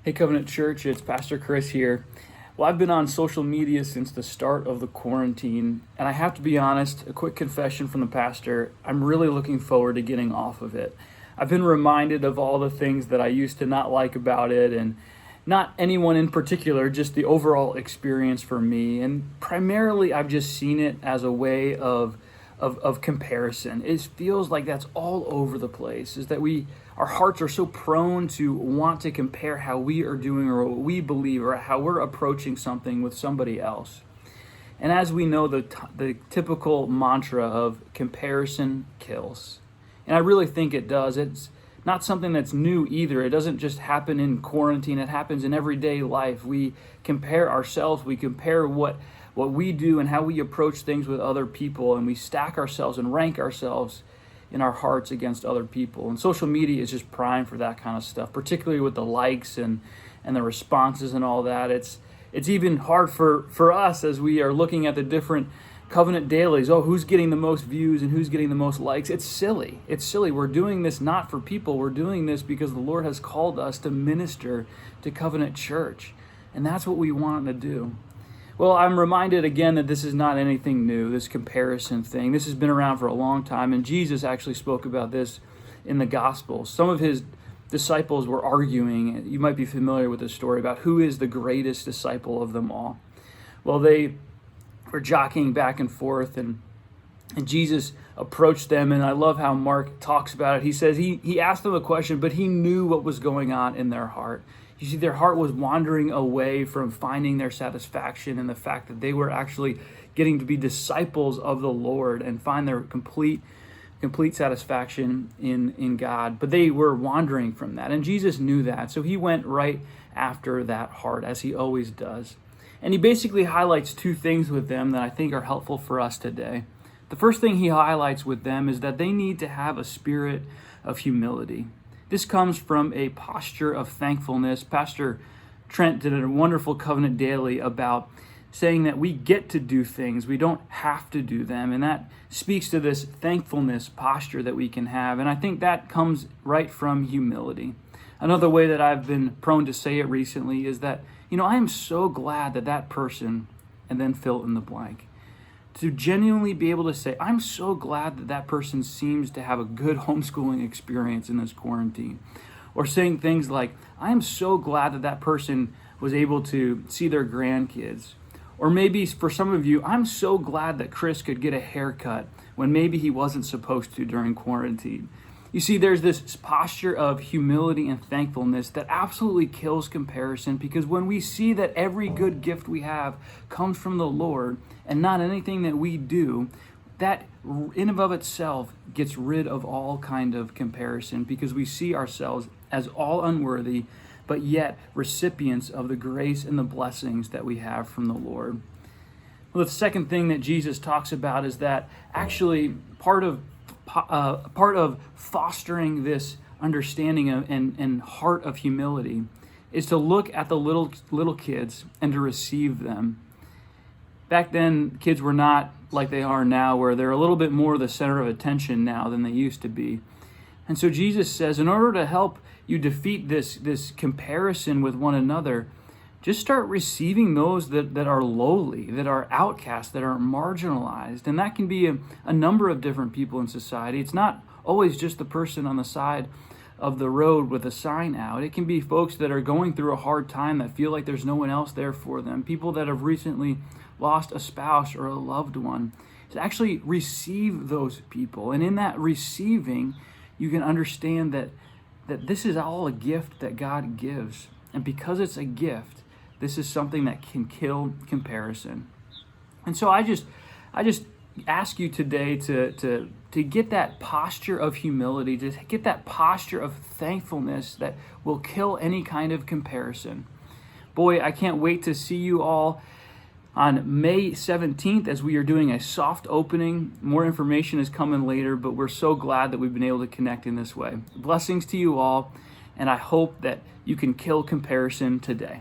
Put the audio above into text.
Hey, Covenant Church, it's Pastor Chris here. Well, I've been on social media since the start of the quarantine, and I have to be honest, a quick confession from the pastor, I'm really looking forward to getting off of it. I've been reminded of all the things that I used to not like about it, and not anyone in particular, just the overall experience for me. And primarily, I've just seen it as a way of comparison. It feels like that's all over the place, is that our hearts are so prone to want to compare how we are doing or what we believe or how we're approaching something with somebody else. And as we know, the typical mantra of comparison kills. And I really think it does. It's not something that's new either. It doesn't just happen in quarantine. It happens in everyday life. We compare ourselves. We compare what we do and how we approach things with other people, and we stack ourselves and rank ourselves in our hearts against other people. And social media is just prime for that kind of stuff, particularly with the likes and the responses and all that. It's even hard for us as we are looking at the different covenant dailies. Oh, who's getting the most views and who's getting the most likes? It's silly. It's silly. We're doing this not for people. We're doing this because the Lord has called us to minister to Covenant Church. And that's what we want to do. Well, I'm reminded again that this is not anything new, this comparison thing. This has been around for a long time, and Jesus actually spoke about this in the Gospels. Some of his disciples were arguing. You might be familiar with this story about who is the greatest disciple of them all. Well, they were jockeying back and forth, and Jesus approached them, and I love how Mark talks about it. He says he asked them a question, but he knew what was going on in their heart. You see, their heart was wandering away from finding their satisfaction in the fact that they were actually getting to be disciples of the Lord and find their complete satisfaction in God. But they were wandering from that, and Jesus knew that. So he went right after that heart, as he always does. And he basically highlights two things with them that I think are helpful for us today. The first thing he highlights with them is that they need to have a spirit of humility. This comes from a posture of thankfulness. Pastor Trent did a wonderful Covenant Daily about saying that we get to do things. We don't have to do them. And that speaks to this thankfulness posture that we can have. And I think that comes right from humility. Another way that I've been prone to say it recently is that, I am so glad that person, and then fill in the blank. To genuinely be able to say, I'm so glad that person seems to have a good homeschooling experience in this quarantine. Or saying things like, I am so glad that person was able to see their grandkids. Or maybe for some of you, I'm so glad that Chris could get a haircut when maybe he wasn't supposed to during quarantine. You see, there's this posture of humility and thankfulness that absolutely kills comparison, because when we see that every good gift we have comes from the Lord and not anything that we do, that in and of itself gets rid of all kind of comparison, because we see ourselves as all unworthy, but yet recipients of the grace and the blessings that we have from the Lord. Well, the second thing that Jesus talks about is that actually part of fostering this understanding and heart of humility is to look at the little kids and to receive them. Back then, kids were not like they are now, where they're a little bit more the center of attention now than they used to be. And so Jesus says, in order to help you defeat this comparison with one another, just start receiving those that are lowly, that are outcast, that are marginalized. And that can be a number of different people in society. It's not always just the person on the side of the road with a sign out. It can be folks that are going through a hard time that feel like there's no one else there for them. People that have recently lost a spouse or a loved one. To actually receive those people. And in that receiving, you can understand that this is all a gift that God gives. And because it's a gift, this is something that can kill comparison. And so I just ask you today to get that posture of humility, to get that posture of thankfulness that will kill any kind of comparison. Boy, I can't wait to see you all on May 17th as we are doing a soft opening. More information is coming later, but we're so glad that we've been able to connect in this way. Blessings to you all, and I hope that you can kill comparison today.